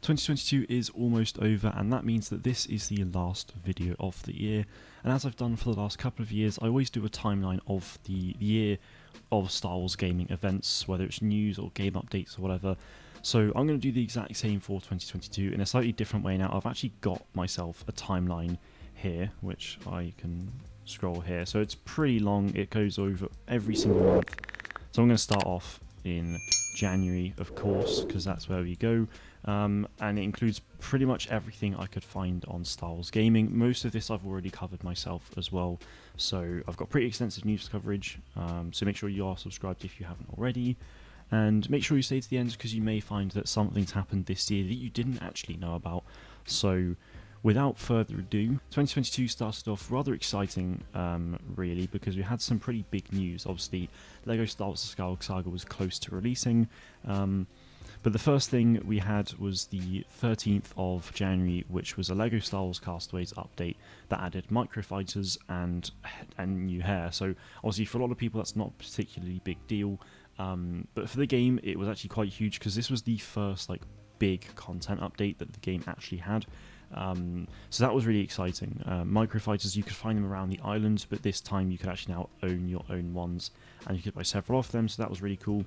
2022 is almost over, and that means that this is the last video of the year. And as I've done for the last couple of years, I always do a timeline of the year of Star Wars gaming events, whether it's news or game updates or whatever. So I'm going to do the exact same for 2022 in a slightly different way now. I've actually got myself a timeline here, which I can scroll here. So it's pretty long. It goes over every single month. So I'm going to start off in January, of course, because that's where we go. And it includes pretty much everything I could find on Star Wars gaming. Most of this I've already covered myself as well. So I've got pretty extensive news coverage. So make sure you are subscribed if you haven't already. And make sure you stay to the end because you may find that something's happened this year that you didn't actually know about. So without further ado, 2022 started off rather exciting, really, because we had some pretty big news. Obviously, LEGO Star Wars: The Skywalker Saga was close to releasing, but the first thing we had was the 13th of January, which was a LEGO Star Wars Castaways update that added microfighters and new hair. So obviously, for a lot of people, that's not a particularly big deal, but for the game, it was actually quite huge because this was the first big content update that the game actually had. So that was really exciting. Microfighters, you could find them around the island, but this time you could actually now own your own ones, and you could buy several of them, so that was really cool.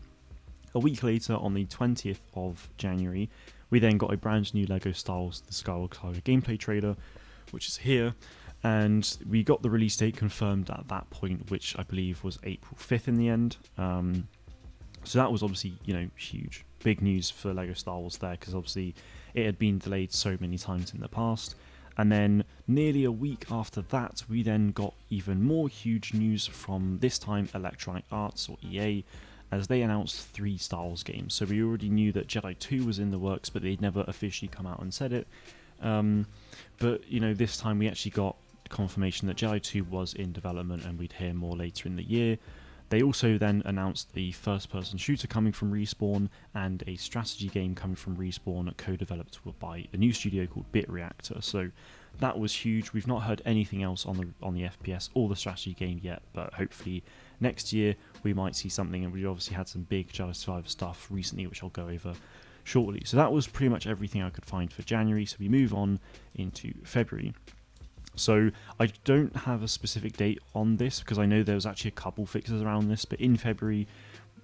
A week later, on the 20th of January, we then got a brand new LEGO Star Wars: The Skywalker Saga gameplay trailer, which is here, and we got the release date confirmed at that point, which I believe was April 5th in the end. So that was obviously, huge. Big news for LEGO Star Wars there, because obviously it had been delayed so many times in the past. And then nearly a week after that, we then got even more huge news from, this time, Electronic Arts, or EA, as they announced 3 Star Wars games. So we already knew that Jedi 2 was in the works, but they'd never officially come out and said it. But, this time we actually got confirmation that Jedi 2 was in development, and we'd hear more later in the year. They also then announced the first-person shooter coming from Respawn and a strategy game coming from Respawn, co-developed by a new studio called Bit Reactor. So that was huge. We've not heard anything else on the FPS or the strategy game yet, but hopefully next year we might see something. And we obviously had some big Jedi Survivor stuff recently, which I'll go over shortly. So that was pretty much everything I could find for January. So we move on into February. So I don't have a specific date on this because I know there was actually a couple fixes around this, but in February,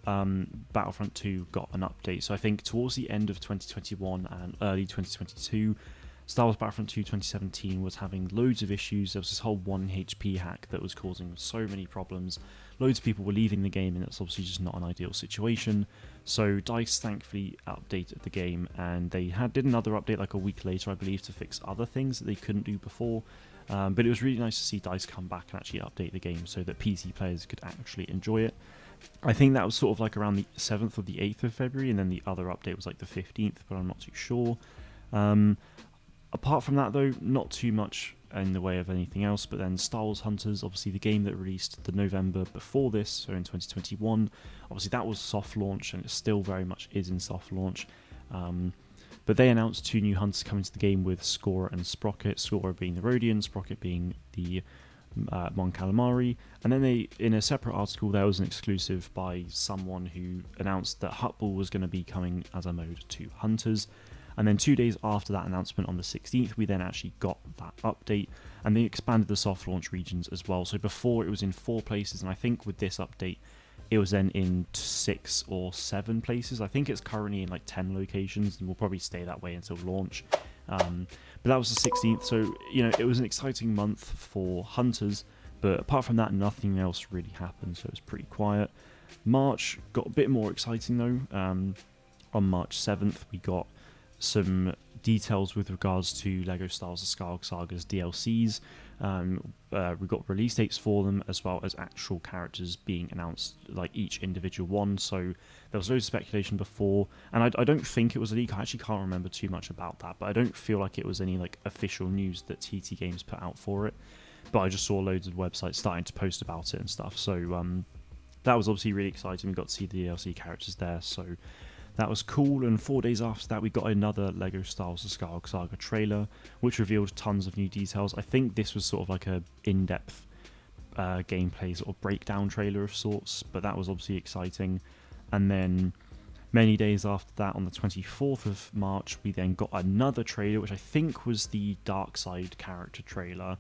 Battlefront 2 got an update. So I think towards the end of 2021 and early 2022, Star Wars Battlefront 2 2017 was having loads of issues. There was this whole 1 HP hack that was causing so many problems. Loads of people were leaving the game, and it's obviously just not an ideal situation. So DICE thankfully updated the game, and they did another update a week later, I believe, to fix other things that they couldn't do before. But it was really nice to see DICE come back and actually update the game so that PC players could actually enjoy it. I think that was sort of around the 7th or the 8th of February, and then the other update was the 15th, but I'm not too sure. Apart from that, though, not too much in the way of anything else. But then Star Wars Hunters, obviously the game that released the November before this, so in 2021, obviously that was soft launch, and it still very much is in soft launch. But they announced 2 new hunters coming to the game with Scorer and Sprocket, Scorer being the Rodian, Sprocket being the Mon Calamari. And then in a separate article, there was an exclusive by someone who announced that Huttball was going to be coming as a mode to Hunters. And then 2 days after that announcement, on the 16th, we then actually got that update, and they expanded the soft launch regions as well. So before it was in 4 places, and I think with this update, it was then in 6 or 7 places. I think it's currently in 10 locations, and will probably stay that way until launch. But that was the 16th, so it was an exciting month for Hunters. But apart from that, nothing else really happened, so it was pretty quiet. March got a bit more exciting though. On March 7th, we got some details with regards to LEGO Star Wars: The Skywalker Saga's DLCs. We got release dates for them, as well as actual characters being announced, each individual one. So there was loads of speculation before, and I don't think it was a leak. I actually can't remember too much about that, but I don't feel like it was any official news that TT Games put out for it. But I just saw loads of websites starting to post about it and stuff. So that was obviously really exciting. We got to see the DLC characters there, so that was cool. And 4 days after that, we got another LEGO Star Wars: The Skywalker Saga trailer, which revealed tons of new details. I think this was sort of a in-depth gameplay sort of breakdown trailer of sorts, but that was obviously exciting. And then Many days after that, on the 24th of March, we then got another trailer, which I think was the Darkside character trailer.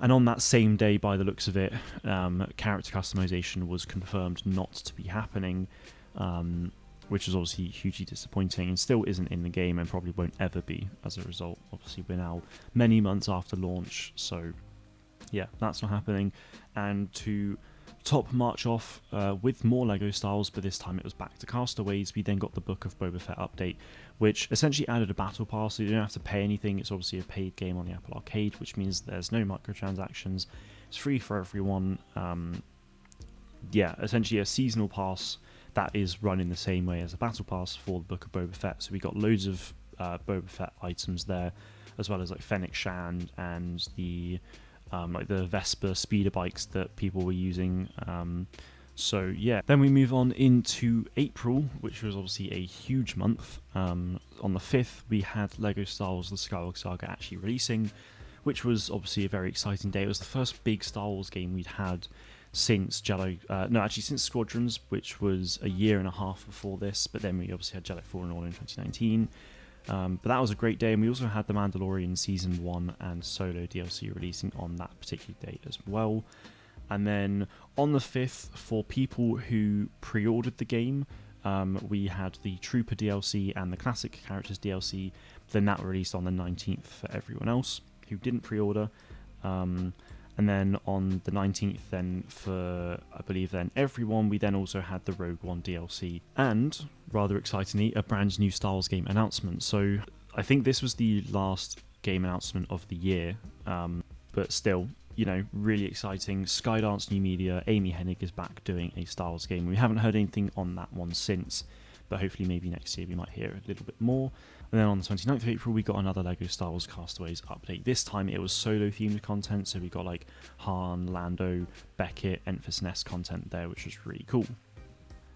And on that same day, by the looks of it, character customization was confirmed not to be happening, which is obviously hugely disappointing and still isn't in the game and probably won't ever be as a result. Obviously, we're now many months after launch, so yeah, that's not happening. And to top March off with more LEGO styles, but this time it was back to Castaways, we then got the Book of Boba Fett update, which essentially added a battle pass, so you don't have to pay anything. It's obviously a paid game on the Apple Arcade, which means there's no microtransactions. It's free for everyone. Yeah, essentially a seasonal pass that is run in the same way as a battle pass for the Book of Boba Fett. So we got loads of Boba Fett items there, as well as like Fennec Shand and the like the Vespa speeder bikes that people were using. So yeah, then we move on into April, which was obviously a huge month. On the 5th, we had LEGO Star Wars The Skywalker Saga actually releasing, which was obviously a very exciting day. It was the first big Star Wars game we'd had since since Squadrons, which was a year and a half before this, but then we obviously had Jedi Fallen Order in 2019. But that was a great day, and we also had The Mandalorian Season 1 and Solo DLC releasing on that particular date as well. And then on the 5th, for people who pre-ordered the game, we had the Trooper DLC and the Classic Characters DLC. Then that released on the 19th for everyone else who didn't pre-order. And then on the 19th, then for, I believe then everyone, we then also had the Rogue One DLC. And, rather excitingly, a brand new Star Wars game announcement. So I think this was the last game announcement of the year, but still, you know, really exciting. Skydance New Media, Amy Hennig is back doing a Star Wars game. We haven't heard anything on that one since, but hopefully maybe next year we might hear a little bit more. And then on the 29th of April, we got another LEGO Star Wars Castaways update. This time it was solo-themed content, so we got like Han, Lando, Beckett, Enfys Nest content there, which was really cool.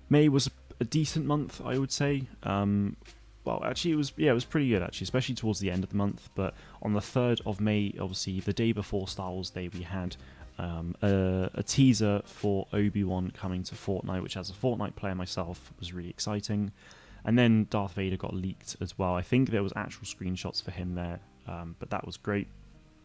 May was a decent month, I would say. Well, actually, it was pretty good, actually, especially towards the end of the month. But on the 3rd of May, obviously, the day before Star Wars Day, we had a teaser for Obi-Wan coming to Fortnite, which as a Fortnite player myself was really exciting. And then Darth Vader got leaked as well. I think there was actual screenshots for him there, but that was great.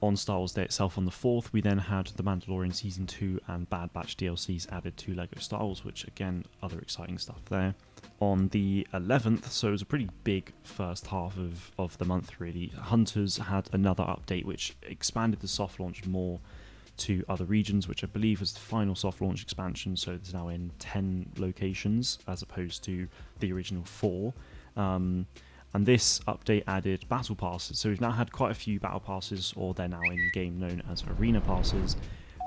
On Star Wars Day itself, on the 4th, we then had The Mandalorian Season 2 and Bad Batch DLCs added to LEGO Star Wars, which, again, other exciting stuff there. On the 11th, so it was a pretty big first half of the month, really, Hunters had another update which expanded the soft launch more to other regions, which I believe was the final soft launch expansion, so it's now in 10 locations as opposed to the original 4. And this update added battle passes, so we've now had quite a few battle passes, or they're now in game known as arena passes.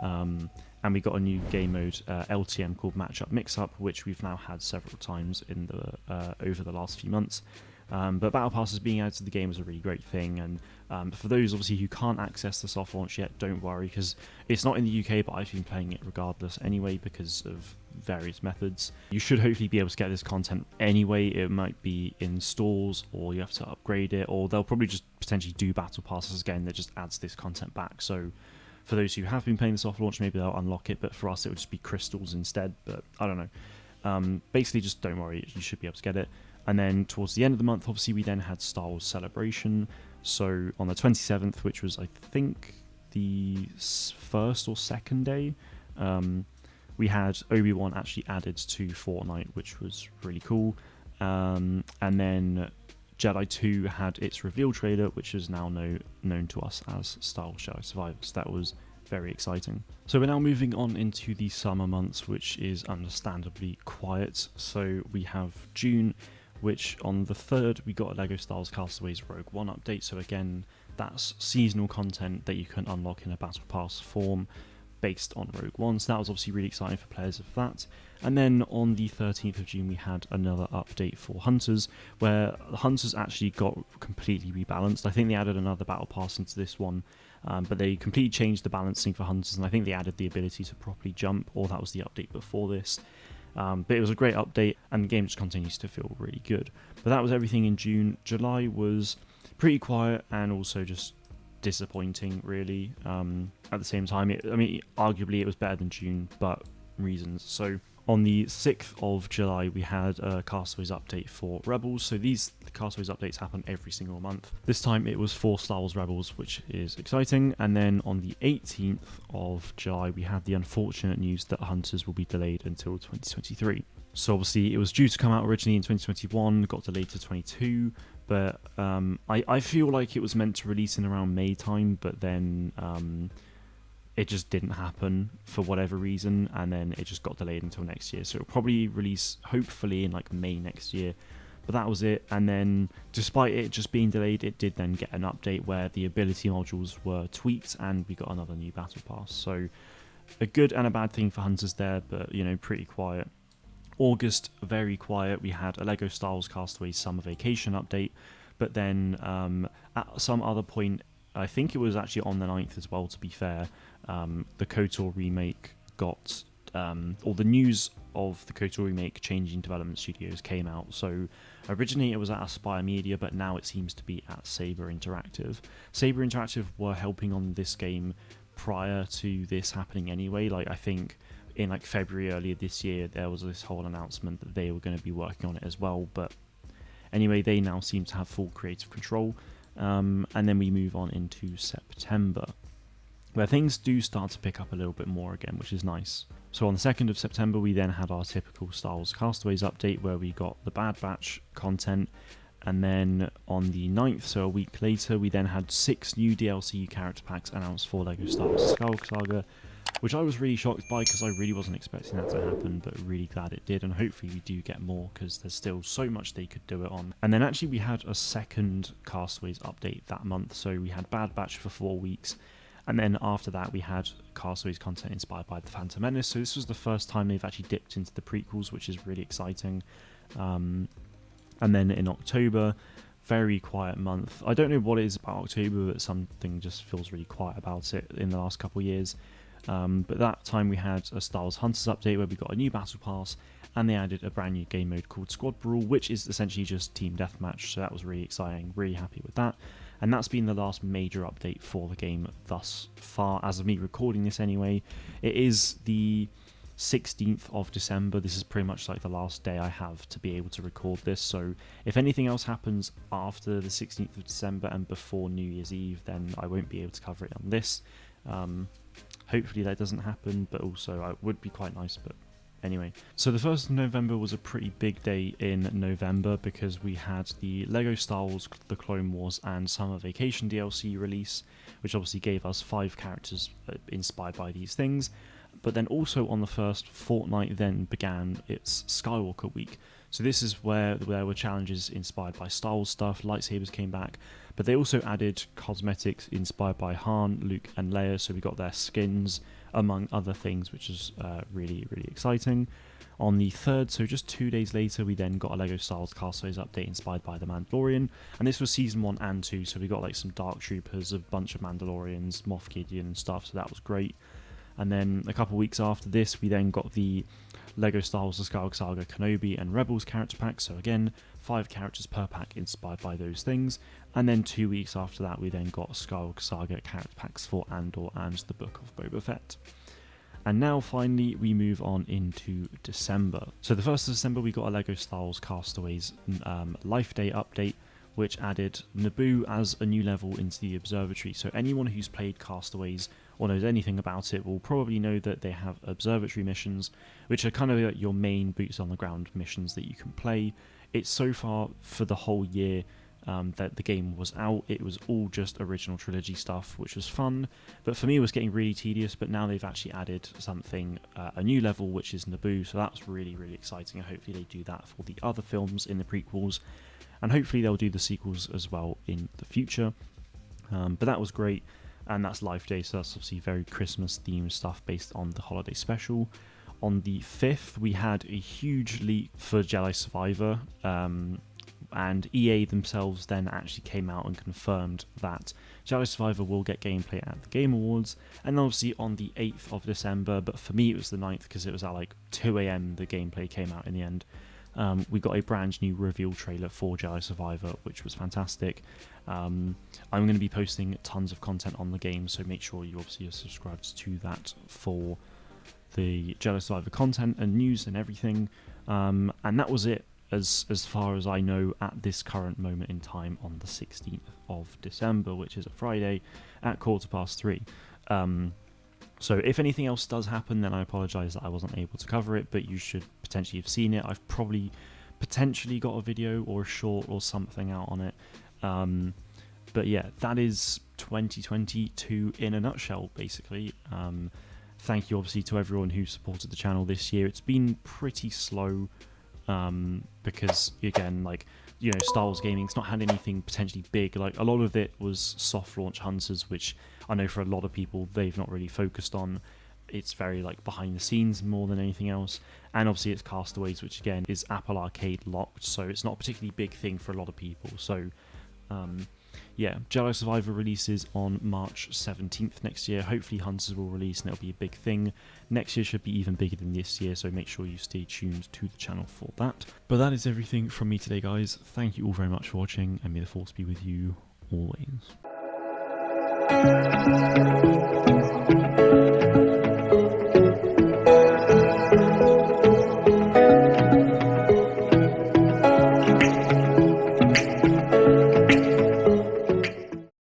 And we got a new game mode, LTM, called Matchup Mix-Up, which we've now had several times in the over the last few months. But battle passes being added to the game is a really great thing, and for those obviously who can't access the soft launch yet, don't worry, because it's not in the UK, but I've been playing it regardless anyway because of various methods. You should hopefully be able to get this content anyway. It might be in stores, or you have to upgrade it, or they'll probably just potentially do battle passes again that just adds this content back. So for those who have been playing the soft launch, maybe they'll unlock it, but for us it would just be crystals instead, but I don't know. Basically, just don't worry, you should be able to get it. And then towards the end of the month, obviously, we then had Star Wars Celebration. So on the 27th, which was, I think, the first or second day, we had Obi-Wan actually added to Fortnite, which was really cool. And then Jedi 2 had its reveal trailer, which is now known to us as Star Wars Jedi Survivors. That was very exciting. So we're now moving on into the summer months, which is understandably quiet. So we have June, which on the 3rd we got a LEGO Star Wars Castaways Rogue One update. So again, that's seasonal content that you can unlock in a Battle Pass form based on Rogue One. So that was obviously really exciting for players of that. And then on the 13th of June we had another update for Hunters, where the Hunters actually got completely rebalanced. I think they added another Battle Pass into this one, but they completely changed the balancing for Hunters, and I think they added the ability to properly jump, or that was the update before this. But it was a great update, and the game just continues to feel really good. But that was everything in June. July was pretty quiet and also just disappointing, really. At the same time, arguably it was better than June, but reasons. So On the 6th of July, we had a Castaways update for Rebels. So these Castaways updates happen every single month. This time it was for Star Wars Rebels, which is exciting. And then on the 18th of July, we had the unfortunate news that Hunters will be delayed until 2023. So obviously it was due to come out originally in 2021, got delayed to 22. But I feel like it was meant to release in around May time, but then it just didn't happen for whatever reason, and then it just got delayed until next year. So it'll probably release hopefully in like May next year, but that was it. And then despite it just being delayed, it did then get an update where the ability modules were tweaked and we got another new battle pass. So a good and a bad thing for Hunters there, but you know, pretty quiet. August, very quiet. We had a LEGO Star Wars Castaways Summer Vacation update, but then at some other point, I think it was actually on the 9th as well, to be fair, the KOTOR remake got, or the news of the KOTOR remake changing development studios came out. So originally it was at Aspyr Media, but now it seems to be at Saber Interactive. Saber Interactive were helping on this game prior to this happening anyway. Like I think in like February earlier this year, there was this whole announcement that they were going to be working on it as well. But anyway, they now seem to have full creative control. And then we move on into September, where things do start to pick up a little bit more again, which is nice. So on the 2nd of September, we then had our typical Star Wars Castaways update, where we got the Bad Batch content. And then on the 9th, so a week later, we then had 6 new DLC character packs announced for LEGO Star Wars Skywalker Saga, which I was really shocked by because I really wasn't expecting that to happen, but really glad it did, and hopefully we do get more because there's still so much they could do it on. And then actually we had a second Castaways update that month, so we had Bad Batch for 4 weeks, and then after that we had Castaways content inspired by The Phantom Menace, so this was the first time they've actually dipped into the prequels, which is really exciting. And then in October, very quiet month. I don't know what it is about October, but something just feels really quiet about it in the last couple of years. But that time we had a Star Wars Hunters update where we got a new battle pass, and they added a brand new game mode called Squad Brawl, which is essentially just team deathmatch, so that was really exciting, really happy with that. And that's been the last major update for the game thus far, as of me recording this anyway. It is the 16th of December. This is pretty much like the last day I have to be able to record this, so if anything else happens after the 16th of December and before New Year's Eve, then I won't be able to cover it on this. Hopefully that doesn't happen, but also it would be quite nice, but anyway. So the 1st of November was a pretty big day in November because we had the LEGO Star Wars The Clone Wars and Summer Vacation DLC release, which obviously gave us 5 characters inspired by these things. But then also on the first fortnight then began its Skywalker week. So this is where there were challenges inspired by Star Wars stuff, lightsabers came back, but they also added cosmetics inspired by Han, Luke and Leia, so we got their skins, among other things, which is really, really exciting. On the 3rd, so just 2 days later, we then got a LEGO Star Wars Castaways update inspired by The Mandalorian, and this was Season 1 and 2, so we got like some Dark Troopers, a bunch of Mandalorians, Moff Gideon and stuff, so that was great. And then a couple of weeks after this, we then got the LEGO Star Wars The Skywalker Saga Kenobi and Rebels character packs, so again, 5 characters per pack inspired by those things. And then 2 weeks after that, we then got Skywalker Saga character packs for Andor and the Book of Boba Fett. And now finally we move on into December. So the 1st of December we got a LEGO Star Wars Castaways Life Day update, which added Naboo as a new level into the observatory. So anyone who's played Castaways or knows anything about it will probably know that they have observatory missions, which are kind of your main boots on the ground missions that you can play. It's so far for the whole year that the game was out, it was all just original trilogy stuff, which was fun, but for me it was getting really tedious. But now they've actually added something, a new level, which is Naboo, so that's really, really exciting, and hopefully they do that for the other films in the prequels, and hopefully they'll do the sequels as well in the future. But that was great, and that's Life Day, so that's obviously very Christmas themed stuff based on the holiday special. On the 5th we had a huge leak for Jedi Survivor, and EA themselves then actually came out and confirmed that Jedi Survivor will get gameplay at the Game Awards, and obviously on the 8th of December, but for me it was the 9th because it was at like 2 AM the gameplay came out in the end. We got a brand new reveal trailer for Jedi Survivor, which was fantastic. I'm going to be posting tons of content on the game, so make sure you obviously are subscribed to that for the Jedi Survivor content and news and everything. And that was it as far as I know at this current moment in time on the 16th of December, which is a Friday at 3:15. So if anything else does happen, then I apologise that I wasn't able to cover it, but you should potentially have seen it. I've probably potentially got a video or a short or something out on it. But yeah, that is 2022 in a nutshell, basically. Thank you, obviously, to everyone who supported the channel this year. It's been pretty slow because, again, like, you know, Star Wars Gaming's not had anything potentially big. Like, a lot of it was soft launch Hunters, which I know for a lot of people they've not really focused on. It's very, like, behind the scenes more than anything else. And obviously it's Castaways, which again is Apple Arcade locked, so it's not a particularly big thing for a lot of people. So yeah, Jedi Survivor releases on March 17th next year. Hopefully Hunters will release and it'll be a big thing. Next year should be even bigger than this year, so make sure you stay tuned to the channel for that. But that is everything from me today, guys. Thank you all very much for watching, and may the Force be with you always.